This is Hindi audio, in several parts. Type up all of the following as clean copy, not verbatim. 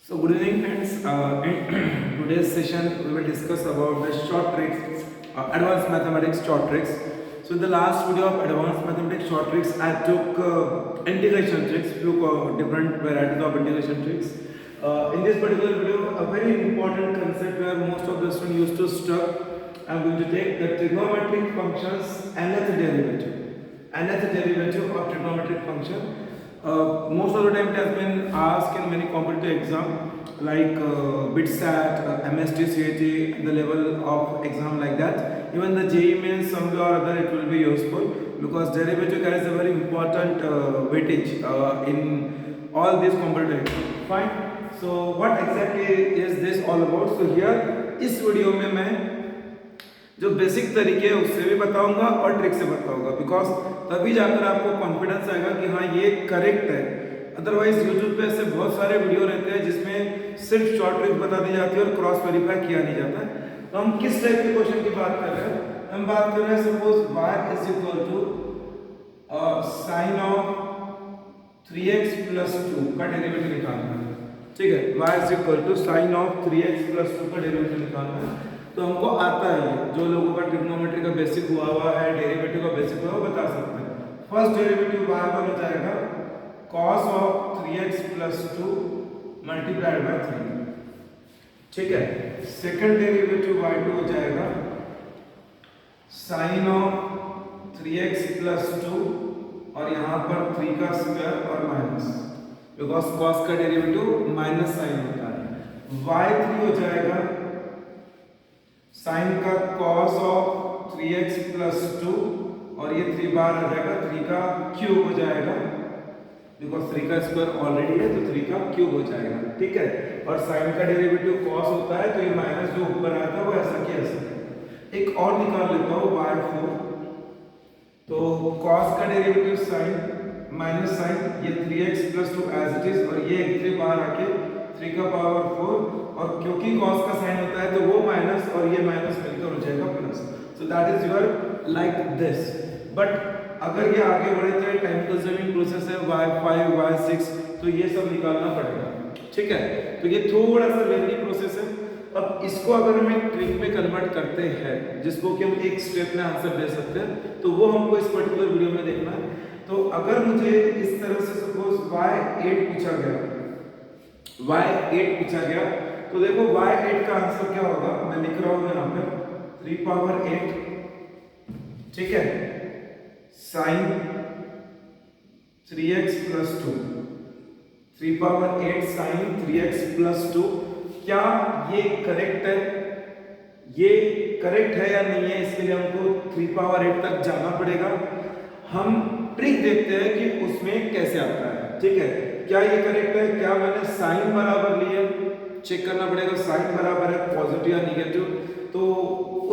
So good evening friends. In today's session we will discuss about the short tricks, advanced mathematics short tricks. So in the last video of advanced mathematics short tricks, I took integration tricks, few different varieties of integration tricks. In this particular video, a very important concept where most of the students used to stuck. I'm going to take the trigonometric functions nth derivative of trigonometric function. Most of the time it has been asked in many competitive exam like BITSAT, MST, CAT, the level of exam like that. Even the JEE means somewhere or other it will be useful because derivative carries a very important weightage in all these competitive exams. Fine. So what exactly is this all about? So here इस वीडियो में मैं जो बेसिक तरीके है उससे भी बताऊंगा और ट्रिक से बताऊंगा बिकॉज तभी जाकर आपको कॉन्फिडेंस आएगा कि हाँ ये करेक्ट है। अदरवाइज यूट्यूब पे ऐसे बहुत सारे वीडियो रहते हैं जिसमें सिर्फ शॉर्ट ट्रिक बता दी जाती है और क्रॉस वेरीफाई किया नहीं जाता है। तो हम किस टाइप के क्वेश्चन की बात कर रहे हैं? हम बात कर रहे हैं suppose y is equal to sine of 3x plus 2 का डेरिवेटिव निकालना है। ठीक है, y is equal to sine of 3x plus 2 का डेरिवेटिव निकालना है। तो हमको आता है, जो लोगों का ट्रिग्नोमेट्री का बेसिक हुआ है, डेरिवेटिव का बेसिक हुआ है, वो बता सकते हैं। फर्स्ट डेरिवेटिव y पर हो जाएगा cos of 3x plus 2 multiplied by 3। ठीक है, सेकंड डेरिवेटिव y2 हो जाएगा sin ऑफ 3x प्लस 2 और यहाँ पर 3 का स्क्वायर और माइनस, बिकॉज cos का डेरिवेटिव माइनस साइन होता है। y3 हो जाएगा साइन का cos ऑफ 3x प्लस 2 और ये 3 बार आ जाएगा, 3 का क्यूब हो जाएगा, बिकॉज 3 का स्क्वायर ऑलरेडी है तो 3 का क्यूब हो जाएगा। ठीक है, और साइन का डेरिवेटिव cos होता है तो ये माइनस जो ऊपर आया था वो ऐसा की ऐसा। एक और निकाल लेता हूँ y4, तो cos का डेरिवेटिव साइन माइनस साइन, ये 3x plus 2 as it is और ये 3 बार आके 3 का पावर 4 और क्योंकि cos का साइन होता है तो वो माइनस और ये माइनस मिलकर हो जाएगा plus. So that is your like this. But अगर ये आगे बढ़े तो ये टाइम कंज्यूमिंग प्रोसेस है, y5 y6, तो ये सब निकालना पड़ेगा। ठीक है, तो ये थोड़ा सा लेंथी प्रोसेस है। अब इसको अगर हम एक ट्रिक में कन्वर्ट करते हैं जिसको कि हम एक स्टेप में आंसर दे सकते हैं, तो वो हमको इस पर्टिकुलर वीडियो में देखना है। तो अगर मुझे इस तरह से सपोज y8 पूछा गया, y8 पूछा गया, तो देखो y8 का आंसर क्या होगा, मैं लिख रहा हूं यहां पे 3 पावर 8। ठीक है, sine 3x plus 2, 3 power 8 sine 3x plus 2। क्या ये करेक्ट है? ये करेक्ट है या नहीं है, इसके लिए हमको 3 पावर 8 तक जाना पड़ेगा। हम ट्रिक देखते हैं कि उसमें कैसे आता है। ठीक है, क्या ये करेक्ट है? क्या मैंने साइन बराबर लिया, चेक करना पड़ेगा साइन बराबर है पॉजिटिव या निगेटिव। तो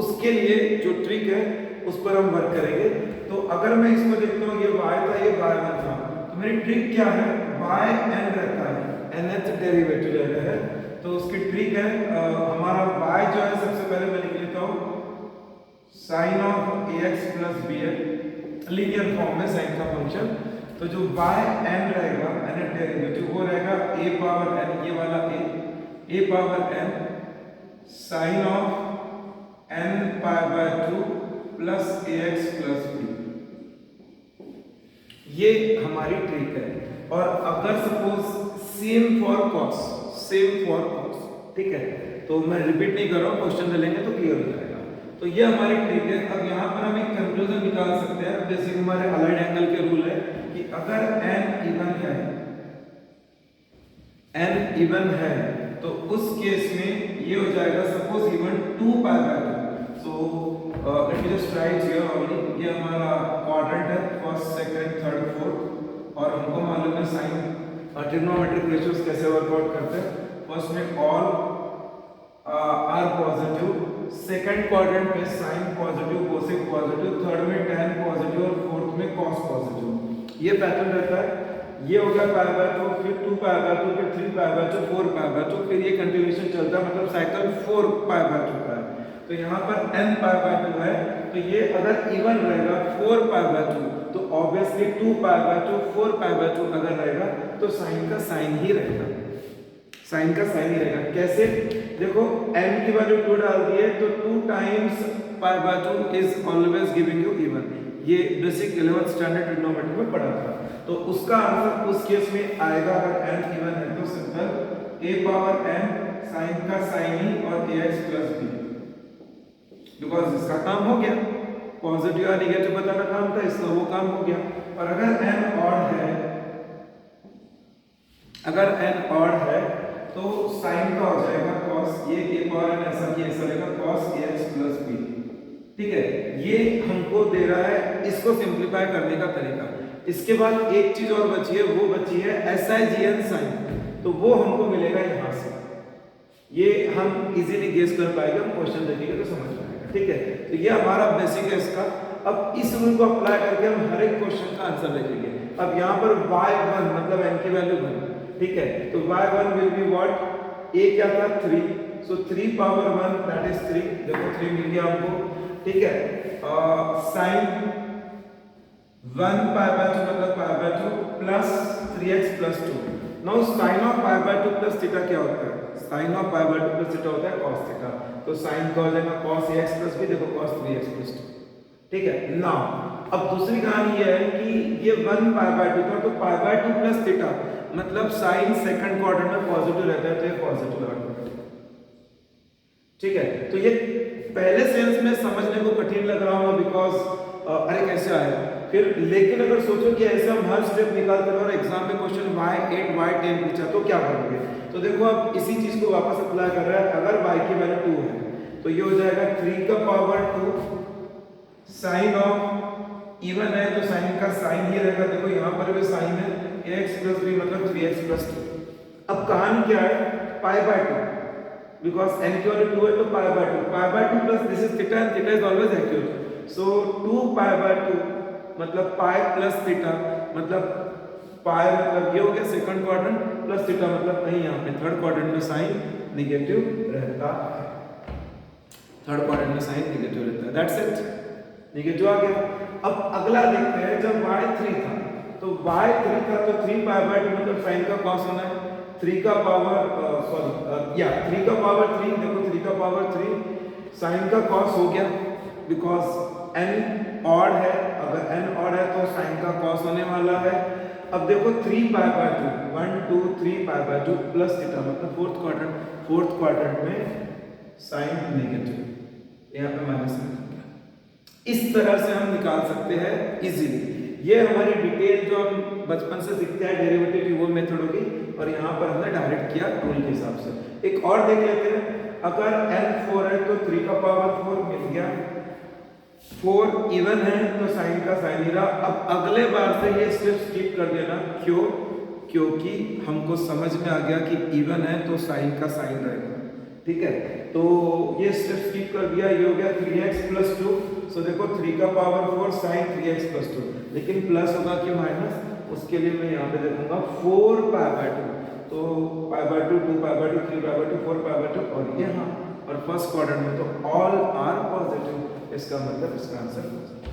उसके लिए जो ट्रिक है उस पर हम वर्क करेंगे। तो अगर मैं इसको देखता हूँ, ये y था, ये y1 था, तो मेरी ट्रिक क्या है, yn रहता है, nth डेरिवेटिव ले रहे हैं, तो उसकी ट्रिक है हमारा y जो है सबसे पहले मैं लिख लेता हूँ sine of ax plus bn, linear form में साइन का फंक्शन। तो जो yn रहेगा nth डेरिवेटिव वो रहेगा a पावर n, ये वाला a power n sine of n pi by 2 plus ax plus b। ये हमारी ट्रिक है। और अगर सपोज सेम फॉर cos, ठीक है, तो मैं रिपीट नहीं कर रहा हूँ, क्वेश्चन में लेंगे तो क्लियर हो जाएगा। तो ये हमारी ट्रिक है। अब यहाँ पर हम एक कंक्लूजन निकाल सकते हैं। बेसिक हमारे अलाइड एंगल के रूल है कि अगर n इवन है तो उस केस में ये हो जाएगा suppose even 2 pi by 2। So let me just right here only, ये हमारा क्वाड्रेंट है, फर्स्ट सेकंड थर्ड फोर्थ, और हमको मालूम है साइन ट्रिग्नोमेट्रिक रेशियोज कैसे वर्कआउट करते हैं। फर्स्ट में all are positive, second quadrant में sine positive, cosec positive, third में tan पॉजिटिव और फोर्थ में cos पॉजिटिव। ये पैटर्न रहता है। ये हो गया पाई बाय 2, फिर 2 पाई बाय 2, फिर 3 पाई बाय 2, 4 पाई बाय 2, फिर ये कंटिन्यूएशन चलता है, मतलब साइकिल 4 पाई बाय 2 का है। तो यहाँ पर n पाई बाय 2 है, तो ये अगर इवन रहेगा 4 पाई बाय 2, तो obviously 2 pi by 2, 4 pi by 2 अगर रहेगा तो साइन का साइन ही रहेगा। साइन का साइन ही रहेगा। कैसे? देखो n की वैल्यू 2 डाल दी है तो 2 times pi by 2 is always giving you even. ये बेसिक 11th स्टैंडर्ड ट्रिग्नोमेट्री में पढ़ा था। तो उसका आंसर उस केस में आएगा अगर n इवन है तो simple a power n sine का साइन ही और ax प्लस b, बिकॉज इसका काम हो गया, पॉजिटिव या नेगेटिव बताना काम था, इसका वो काम हो गया। और अगर n ऑड है, अगर n ऑड है तो साइन का हो जाएगा cos, ये a पावर n ऐसा कि ऐसा रहेगा cos ax प्लस b। ठीक है, ये हमको दे रहा है इसको सिंप्लीफाई करने का तरीका। इसके बाद एक चीज और बची है, वो बची है SIGN साइन, तो वो हमको मिलेगा यहां से। ये हम इजीली गेस कर पाएंगे, हम क्वेश्चन देखेंगे तो समझ पाएंगे। ठीक है, तो ये हमारा बेसिक है इसका। अब इस रूल को अप्लाई करके हम हर एक क्वेश्चन का आंसर देखेंगे। अब यहाँ पर y1 मतलब n की वैल्यू 1, ठीक है, तो y1 will be what, a क्या था 3, सो 3 पावर 1 दैट इज 3, देखो 3 मिल गया हमको। ठीक है, साइन 1 पाई बाय 2 मतलब pi by 2 plus 3x plus 2। Now sine of pi by 2 plus theta क्या होता है? Sine of pi by 2 plus theta होता है cos थीटा, तो साइन का हो जाएगा cos ax प्लस b, देखो cos 3x प्लस 2। ठीक है, नाउ अब दूसरी कहानी ये है कि ये 1 पाई बाय 2 था, तो पाई बाय 2 प्लस थीटा मतलब साइन सेकंड क्वाड्रेंट में पॉजिटिव रहता है, तो ये पॉजिटिव आ गया। ठीक है, तो ये पहले सेंस में समझने को कठिन लग रहा होगा बिकॉज अरे कैसे आया फिर, लेकिन अगर सोचो कि ऐसे हम हर स्टेप निकालते हैं और एग्जाम में क्वेश्चन y8 y10 पूछा तो क्या करोगे? तो देखो अब इसी चीज को वापस अप्लाई कर रहा है। अगर y की वैल्यू 2 है तो ये हो जाएगा 3 का पावर 2, साइन ऑफ इवन है तो साइन का साइन ही रहेगा, देखो यहाँ पर भी साइन है ax प्लस b मतलब 3x प्लस 2। अब कहानी क्या है, पाई बाय 2, बिकॉज n की वैल्यू 2 है तो पाई by 2 plus this is theta and theta is always accurate, so 2 pi by 2 मतलब पाई प्लस थीटा मतलब पाई मतलब ये हो गया सेकंड क्वाड्रेंट प्लस थीटा मतलब कहीं यहाँ पे थर्ड क्वाड्रेंट में साइन नेगेटिव रहता है, थर्ड क्वाड्रेंट में साइन नेगेटिव रहता है, दैट्स इट, नेगेटिव आ गया। अब अगला देखते हैं, जब y3 था तो y3 था तो 3 पाई बाय 2 मतलब साइन का cos होना है, 3 का पावर 3 का पावर 3, देखो 3 का पावर 3 साइन का cos हो गया बिकॉज n ऑड है, अगर n ऑड है तो साइन का cos होने वाला है। अब देखो 3 पाई by 2 1 2 3 pi by 2 plus theta मतलब फोर्थ क्वाड्रेंट में साइन नेगेटिव, यहाँ पे माइनस में। इस तरह से हम निकाल सकते हैं इजीली। ये हमारी डिटेल जो हम बचपन से सीखते हैं डेरिवेटिव की वो मेथड होगी, और यहाँ पर हमने डायरेक्ट किया रूल के हिसाब से। एक और देख लेते हैं, अगर n 4 है तो 3 का पावर 4 मिल गया, 4 इवन है तो साइन का साइन ही रहा। अब अगले बार से ये स्टेप स्किप कर देना, क्यों? क्योंकि हमको समझ में आ गया कि इवन है तो साइन का साइन रहेगा। ठीक है, तो ये स्टेप स्किप कर दिया, ये हो गया 3x प्लस 2, सो देखो 3 का पावर 4 साइन 3x प्लस 2, लेकिन प्लस होगा कि माइनस, उसके लिए मैं यहाँ पे देखूंगा 4 पाई बाय 2, तो पाई by 2 2 pi by 2 3 pi by 2 4 pi by 2 और यहाँ और फर्स्ट क्वाड्रेंट में तो ऑल आर पॉजिटिव, इसका मतलब इसका आंसर पॉजिटिव।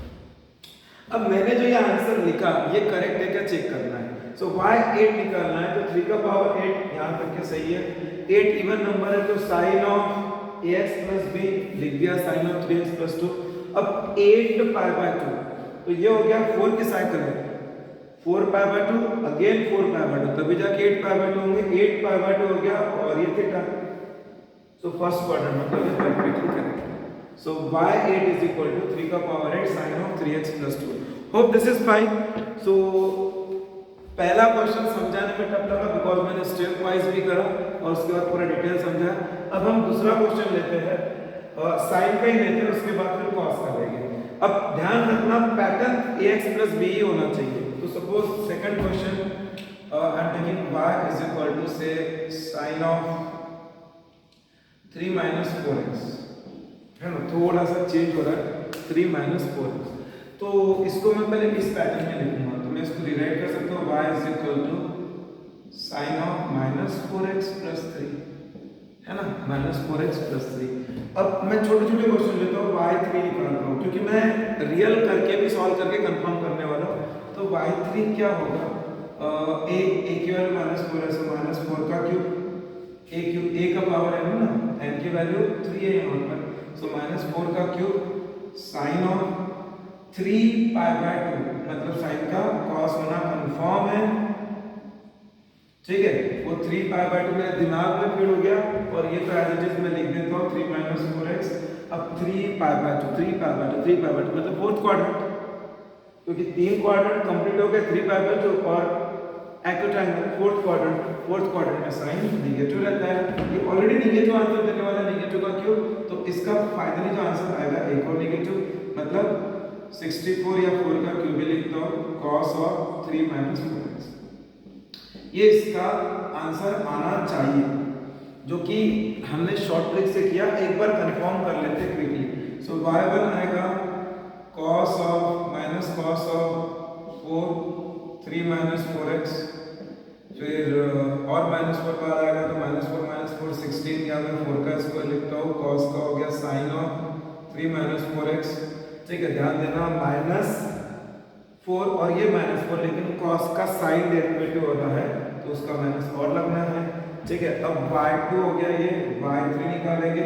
अब मैंने जो ये आंसर लिखा ये करेक्ट है क्या चेक करना है। सो y8 निकालना है तो 3 का पावर 8 यहाँ तक के सही है, 8 इवन नंबर है तो sine of ax plus b लिख दिया, साइन ऑफ 3x प्लस 2। अब 8 पाई बाय 2 तो ये हो गया 4 की साइकिल है, 4 पाई बाय 2 अगेन 4 पाई बाय 2 तभी जाके 8 पाई बाय 2 होंगे, 8 पाई बाय 2 हो गया और ये थीटा, सो फर्स्ट क्वाड्रेंट मतलब ये perfectly correct. So y8 is equal to 3 का power 8 sin of 3x plus 2. Hope this is fine. So पहला क्वेश्चन समझाने में टफ लगा बिकॉज मैंने स्टेप वाइज भी करा और उसके बाद पूरा डिटेल समझा। अब हम दूसरा क्वेश्चन लेते हैं, साइन का ही लेते हैं, उसके बाद फिर कॉस का लेंगे। अब ध्यान रखना पैटर्न ax plus b ही होना चाहिए। तो suppose second question I am taking y is equal to say sin of 3 minus 4x, है ना, थोड़ा सा चेंज हो रहा है 3 माइनस 4x, तो इसको मैं पहले इस पैटर्न में लिखूंगा, तो मैं इसको रिराइट कर सकता हूँ y is equal to sine of minus 4x plus 3, है ना, माइनस 4x प्लस 3। अब मैं छोटे छोटे क्वेश्चन लेता हूँ, y3 निकालता हूँ क्योंकि मैं रियल करके भी सॉल्व करके कंफर्म करने वाला हूँ। तो y3 क्या होगा, a की वैल्यू माइनस 4 है, माइनस 4 का क्यूब ए क्यूब, ए का पावर n ना, n की वैल्यू 3 है यहाँ पर, सो -4 का क्यूब साइन ऑफ 3π/2, मतलब साइन का कॉस होना कंफर्म है, ठीक है। वो 3π/2 मेरे दिमाग में फीड हो गया, और ये तो एज इट इज मैं लिख देता हूँ 3 - 4x। अब 3π/2 मतलब फोर्थ क्वाड्रेंट, क्योंकि 3 क्वाड्रेंट कंप्लीट हो गए, 3π/2 और एक्यूट एंगल फोर्थ क्वाड्रेंट में साइन नेगेटिव रहता है। ये ऑलरेडी नेगेटिव आंसर देने वाला, नेगेटिव का क्यूब, तो इसका फाइनली जो आंसर आएगा एक और नेगेटिव, मतलब 64 या 4 का क्यूब भी लिखता हूँ, cos ऑफ 3 - 4x। ये इसका आंसर आना चाहिए, जो कि हमने शॉर्ट ट्रिक से किया, एक बार कंफर्म कर लेते हैं क्विकली। सो y1 आएगा cos ऑफ 4 3 - 4x, फिर और -4 बार आएगा तो -4 - 4 16, या मैं 4 का स्क्वायर लिखता हूँ, cos का हो गया साइन ऑफ 3 - 4x, ठीक है। ध्यान देना -4 और ये -4, लेकिन cos का साइन डेरिवेटिव हो रहा है तो उसका माइनस और लगना है, ठीक है। अब y2 हो गया, ये y3 निकालेंगे,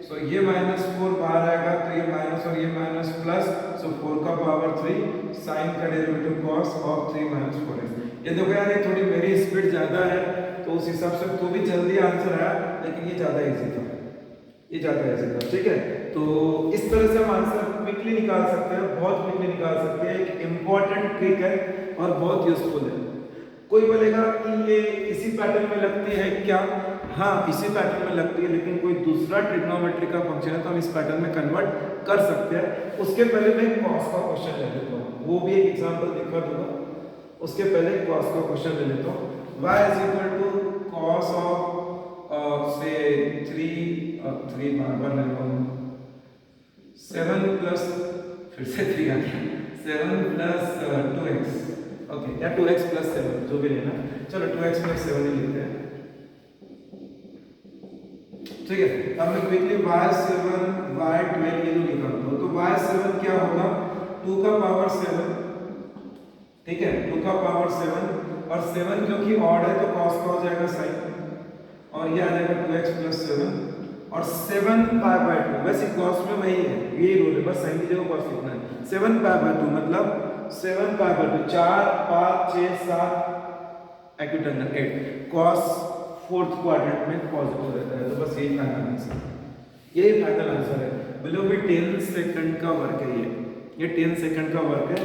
सो ये -4 बाहर आएगा तो ये माइनस और ये माइनस प्लस, सो 4 का पावर 3 साइन का डेरिवेटिव cos ऑफ 3 - 4x। ये देखो यार, ये थोड़ी मेरी स्पीड ज़्यादा है तो उस हिसाब से तो भी जल्दी आंसर आया, लेकिन ये ज़्यादा इजी था, ये ज़्यादा इजी था, ठीक है। तो इस तरह से हम आंसर क्विकली निकाल सकते हैं, बहुत क्विकली निकाल सकते हैं। एक इम्पॉर्टेंट ट्रिक है और बहुत यूजफुल है। कोई बोलेगा कि ये इसी पैटर्न में लगती है क्या? हाँ, इसी पैटर्न में लगती है, लेकिन कोई दूसरा ट्रिग्नोमेट्री का फंक्शन है तो हम इस पैटर्न में कन्वर्ट कर सकते हैं। उसके पहले मैं कॉस का क्वेश्चन ले लेता हूँ, वो भी एक एग्जांपल दिखा दूंगा। उसके पहले कॉस का क्वेश्चन ले लेता हूँ। y = cos ऑफ से 3 बार ले लो, 7 प्लस, फिर से 3 आ गया, 7 प्लस 2x, ओके, या 2x प्लस 7, जो भी लेना, चलो 2x प्लस 7 ही लेते हैं, ठीक है। अब मैं क्विकली y7 y12 ये जो निकालता हूँ, तो y7 क्या होगा, 2 का पावर 7, ठीक है, 2 का पावर 7, और 7 क्योंकि ऑड है तो cos का हो जाएगा साइन, और ये आ जाएगा 2x प्लस 7 और 7π/2, वैसे cos में वही है, यही रूल है, बस साइन की जगह cos लिखना है। 7π/2 मतलब 7π/2, 4 5 6 7 acute angle 8, cos fourth quadrant में पॉजिटिव रहता है, तो बस यही फाइनल आंसर, यही फाइनल आंसर है। बिलो भी 10 सेकंड का वर्क है, ये 10 सेकंड का वर्क है।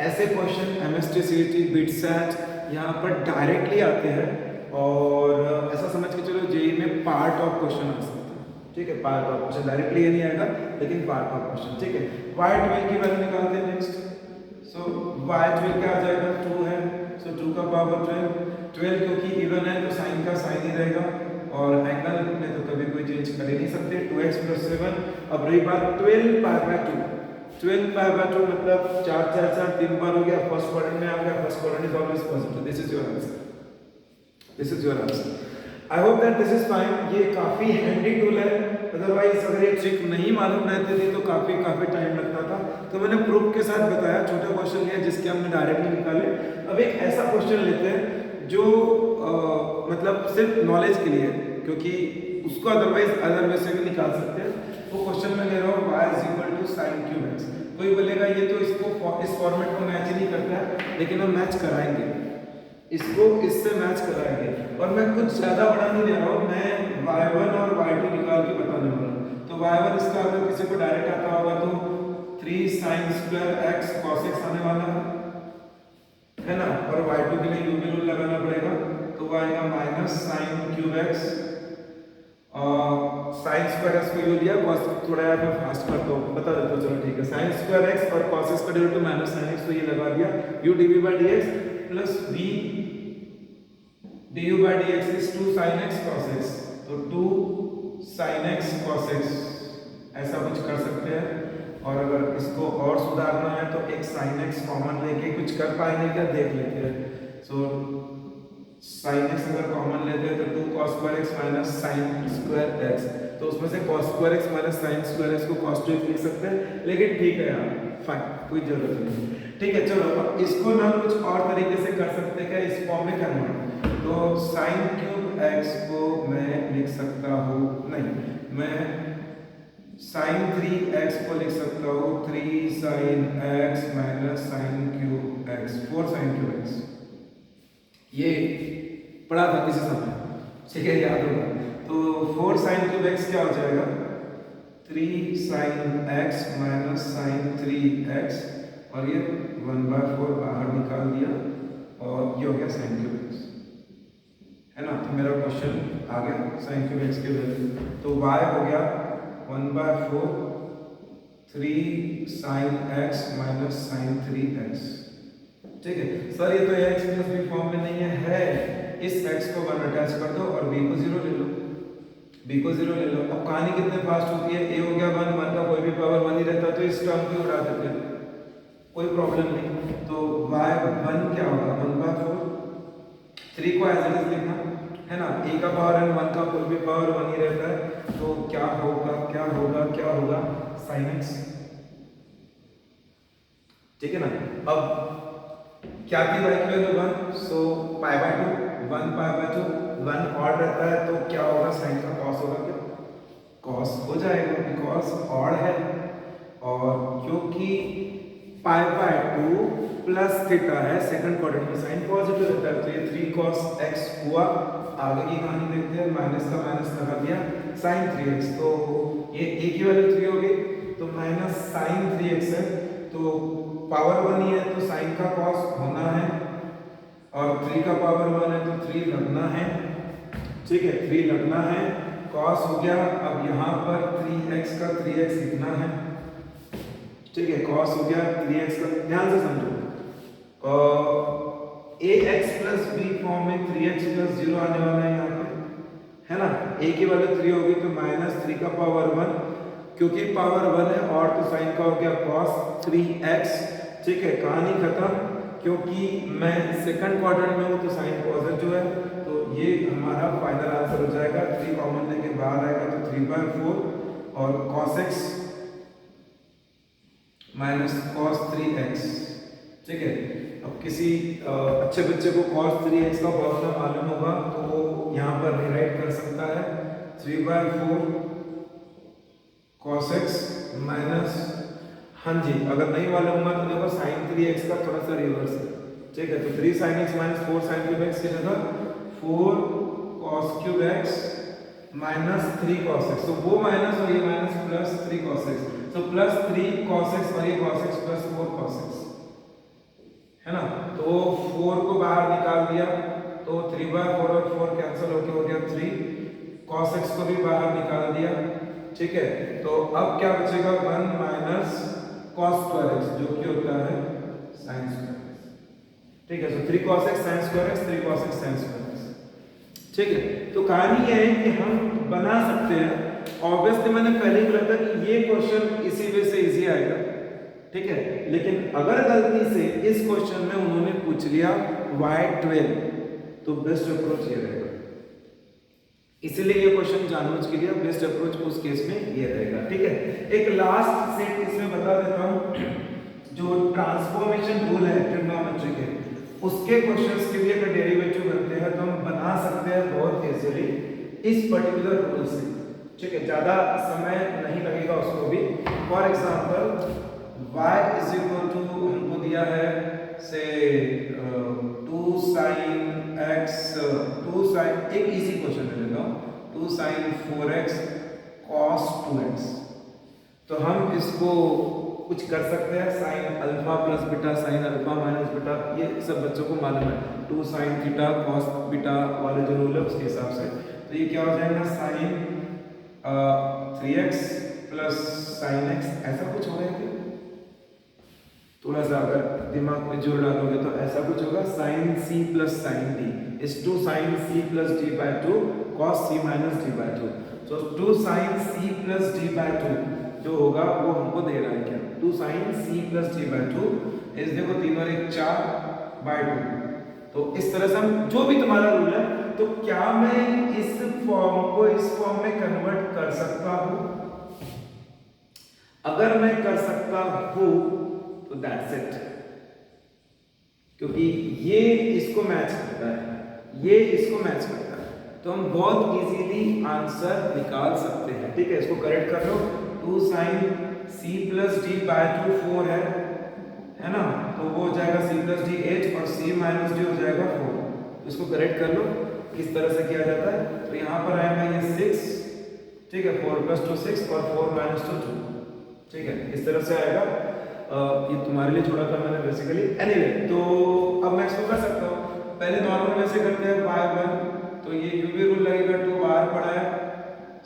ऐसे क्वेश्चन एमएसटी सीईटी बिटसैट यहाँ पर डायरेक्टली आते हैं, और ऐसा समझ के चलो जेई में पार्ट ऑफ क्वेश्चन आ सकता है, ठीक है, पार्ट ऑफ क्वेश्चन, डायरेक्टली ये नहीं आएगा लेकिन पार्ट ऑफ क्वेश्चन, ठीक है। y12 की वैल्यू निकालते हैं नेक्स्ट। सो y12 क्या आ जाएगा, 2 है, सो 2 का पावर 12 क्योंकि इवन है तो साइन का साइन ही रहेगा, और एंगल में तो कभी कोई चेंज कर ही नहीं सकते, 2x प्लस 7। अब रही बात 12π/2, 12π/2 मतलब 4 4 4 3 बार हो गया, फर्स्ट क्वाड्रेंट में आ गया, first quadrant is always positive, this is your answer, this is your answer. I hope that this is fine. ये काफी हैंडी टूल है, अदरवाइज अगर ये ट्रिक नहीं मालूम रहती थी तो काफी टाइम लगता था, तो मैंने प्रूफ के साथ बताया, छोटा क्वेश्चन लिया जिसके हमने डायरेक्टली निकाले। अब एक ऐसा क्वेश्चन लेते हैं जो मतलब सिर्फ नॉलेज के लिए, क्योंकि उसको अदरवाइज अदर वे से भी निकाल सकते हैं। वो क्वेश्चन में ले रहा हूँ y = sin cube x। कोई बोलेगा ये तो इसको इस फॉर्मेट को मैच ही नहीं करता है, लेकिन हम मैच कराएंगे, इसको इससे मैच कराएंगे, और मैं कुछ ज़्यादा बड़ा नहीं दे रहा हूँ, मैं y1 और y2 निकाल के बताने वाला हूँ। तो y1 इसका अगर किसी को डायरेक्ट आता होगा तो 3 sin² x cos x आने वाला है ना, और y2 के लिए यूवी रूल लगाना पड़ेगा, तो वो आएगा -sin³ x, sin² x को यू लिया, cos थोड़ा यार मैं फास्ट करता हूँ, बता देता हूँ, चलो ठीक है, sin² x और cos x का डेरिवेटिव -sin x, तो ये लगा दिया, u dv/dx plus v du/dx is 2 sin x cos x, तो 2 sin x cos x, ऐसा कुछ कर सकते हैं। और अगर इसको और सुधारना है तो एक sin x कॉमन लेके कुछ कर पाएंगे क्या, देख लेते हैं। सो sin x अगर कॉमन लेते हैं तो 2 cos² x minus sin² x, तो उसमें से cos² x minus sin² x को cos² x लिख सकते हैं, लेकिन ठीक है यार, फाइन, कोई जरूरत नहीं, ठीक है। चलो अब इसको ना कुछ और तरीके से कर सकते हैं क्या, इस फॉर्म में कन्वर्ट। तो साइन क्यूब एक्स को मैं लिख सकता हूँ, नहीं, मैं साइन 3x को लिख सकता हूँ 3 sine x minus sine cube x, 4 sine cube x। ये पढ़ा था किसी समय, ठीक है, याद होगा। तो 4 साइन क्यूब x क्या हो जाएगा, 3 sine x minus sign 3x, और ये 1/4 बाहर निकाल दिया, और ये हो गया साइन क्यूब x, है ना। तो मेरा क्वेश्चन आ गया साइन क्यूब x की वैल्यू, तो y हो गया 1/4 3 sine x minus sign 3x, ठीक है। सर ये तो x प्लस बी फॉर्म में नहीं है, इस x को 1 अटैच कर दो और b को 0 ले लो, b को 0 ले लो। अब कहानी कितने फास्ट होती है, a हो गया 1, 1 का कोई भी पावर 1 ही रहता है, तो इस टर्म को उड़ा देते हैं, कोई प्रॉब्लम नहीं। तो y1 क्या होगा 1/4, 3 को एज इट इज लिखना है ना, a का पावर एंड 1 का कोई भी पावर 1 ही रहता है, तो क्या होगा क्या होगा क्या होगा, साइन x, ठीक है ना। अब क्या थी y की वैल्यू 1, सो π/2, 1 π/2, 1 ऑड रहता है, तो क्या होगा, साइन का कॉस होगा, क्या कॉस हो जाएगा, बिकॉज ऑड है, और क्योंकि π/2 प्लस थीटा है, सेकंड क्वाड्रेंट में साइन पॉजिटिव रहता है, तो ये 3 cos x हुआ। आगे की कहानी देखते हैं, माइनस का माइनस लगा दिया, साइन 3x, तो ये a की वैल्यू 3 होगी, तो माइनस साइन 3x है, तो पावर 1 ही है, तो साइन का कॉस होना है, और 3 का पावर 1 है, तो 3 लगना है, ठीक है, 3 लगना है, कॉस हो गया। अब यहाँ पर 3x का 3x लिखना है, ठीक है, कॉस हो गया 3x का, ध्यान से समझो, ax प्लस b फॉर्म में 3x प्लस 0 आने वाला है यहाँ पे, है ना। a की वैल्यू 3 होगी, तो माइनस 3 का पावर 1, क्योंकि पावर 1 है और तो साइन का हो गया cos 3x, ठीक है, कहानी खत्म। क्योंकि मैं सेकंड क्वाड्रेंट में हूँ तो साइन पॉजिटिव है, तो ये हमारा फाइनल आंसर हो जाएगा। 3 कॉमन लेके बाहर आएगा तो 3/4 और cos x minus cos 3x, ठीक है। अब किसी अच्छे बच्चे को cos 3x का फॉर्मूला मालूम होगा तो वो यहाँ पर रिराइट कर सकता है, 3/4 cos x माइनस, हाँ जी, अगर नहीं मालूम होगा तो देखो साइन 3x का थोड़ा सा रिवर्स है, ठीक है। तो 3 sin x minus 4 sin cube x की जगह 4 cos cube x minus 3 cos x, तो वो माइनस और ये माइनस प्लस 3 cos x, तो प्लस 3 cos x और ये cos x plus 4 cos x, है ना। तो 4 को बाहर निकाल दिया, तो 3/4 और 4 कैंसिल होके हो गया 3, cos x को भी बाहर निकाल दिया, ठीक है। तो अब क्या बचेगा, 1 माइनस cos स्क्वायर x, जो कि होता है sin स्क्वायर x, ठीक है। तो 3 cos x sin square x, 3 cos x sin square x, ठीक है। तो कहानी ये है कि हम बना सकते हैं, ऑब्वियसली मैंने पहले ही बोला था कि ये क्वेश्चन इसी वे से इजी आएगा, ठीक है। लेकिन अगर गलती से इस क्वेश्चन में उन्होंने पूछ लिया y12, तो बेस्ट अप्रोच ये रहेगा, इसलिए ये क्वेश्चन जानबूझ के लिए बेस्ट अप्रोच उस केस में ये रहेगा, ठीक है। एक लास्ट सेट इसमें बता देता हूं, जो ट्रांसफॉर्मेशन रूल है ट्रिग्नोमेट्री के, उसके क्वेश्चंस के भी अगर डेरिवेटिव करते हैं तो हम बना सकते हैं बहुत इजीली इस पर्टिकुलर रूल से, ठीक है। ज्यादा समय नहीं लगेगा उसको भी। For example y is equal to हमको दिया है से 2 sin x, 2 sin, एक इजी क्वेश्चन ले लेता हूँ, 2 sin 4x cos 2x, तो हम इसको कुछ कर सकते हैं, sine alpha plus beta, sine alpha minus beta, ये सब बच्चों को मालूम है, 2 sin थीटा cos बीटा वाले जो रूल है उसके हिसाब से। तो ये क्या हो जाएगा, sign 3x plus sign x, ऐसा कुछ हो रहा है, थोड़ा सा अगर दिमाग में जोर डालोगे तो ऐसा कुछ होगा, sine c plus sine d is 2 sin c plus d/2 cos c minus d/2, तो 2 sin c प्लस d/2 जो होगा वो हमको दे रहा है क्या, 2 sin c प्लस d/2 इस देखो 3 और 1 4/2। तो इस तरह से हम जो भी तुम्हारा रूल है, तो क्या मैं इस फॉर्म को इस फॉर्म में कन्वर्ट कर सकता हूं? अगर मैं कर सकता हूं दैट्स इट, क्योंकि ये इसको मैच करता है, ये इसको मैच करता है, तो हम बहुत इजीली आंसर निकाल सकते हैं। ठीक है, इसको करेक्ट कर लो। 2 sin c plus d by 2 4 है ना, तो वो हो जाएगा c प्लस डी 8 और c माइनस डी हो जाएगा 4। तो इसको करेक्ट कर लो। किस तरह से किया जाता है, तो यहाँ पर आएगा ये 6, ठीक है, 4 प्लस 2 6 और 4 माइनस 2 2, ठीक है, इस तरह से आएगा। ये तुम्हारे लिए छोड़ा था मैंने बेसिकली। एनीवे, तो अब मैं इसको कर सकता हूँ। पहले नॉर्मल वैसे करते हैं बाय 1, तो ये यूवी रूल लगेगा। 2 बाहर पड़ा है,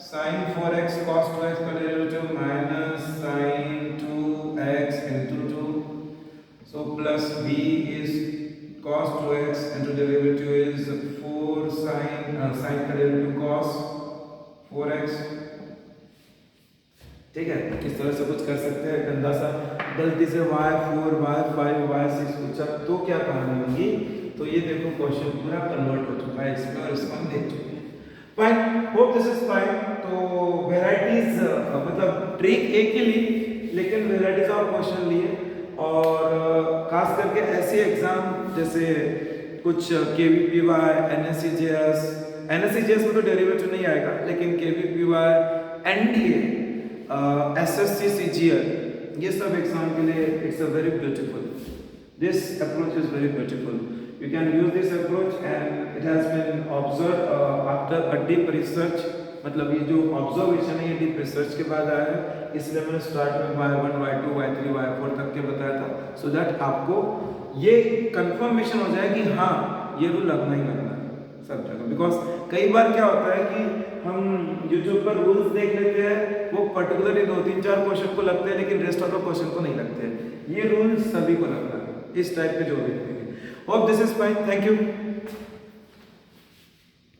sin 4x cos 2x का derivative minus sin 2x into 2, so plus b is cos 2x into derivative is 4 sin का डेरिवेटिव cos 4x। ठीक है, इस तरह से कुछ कर सकते हैं। गंदा सा गलती से y4 y5 y6 पूछा तो क्या कहानी होगी। तो ये देखो क्वेश्चन पूरा कन्वर्ट हो चुका है इसमें और इसको हम देख चुके हैं। Fine, hope this is fine. तो वेराइटीज मतलब ट्रिक एक ही ली, लेकिन वेराइटीज ऑफ क्वेश्चन लिए, और खास करके ऐसे एग्जाम जैसे कुछ KVPY, NSCJS में तो डेरिवेटिव नहीं आएगा, लेकिन KVPY, NDA, SSC CGL, ये सब एग्जाम के लिए it's a very beautiful, this approach is very beautiful. You can use this approach and it has been observed after a deep research। मतलब ये जो ऑब्जर्वेशन है ये डीप रिसर्च के बाद आया है, इसलिए मैंने स्टार्ट में y1 y2 y3 y4 तक के बताया था, सो दैट आपको ये कंफर्मेशन हो जाए कि हाँ ये रूल लगना ही लगना है सब जगह। बिकॉज कई बार क्या होता है कि हम यूट्यूब पर रूल्स देख लेते हैं, वो पर्टिकुलरली 2-3-4 क्वेश्चन को लगते हैं, लेकिन रेस्ट ऑफ द क्वेश्चन को नहीं लगते। ये रूल सभी को लगता है, इस टाइप के जो भी। Hope this is fine. Thank you.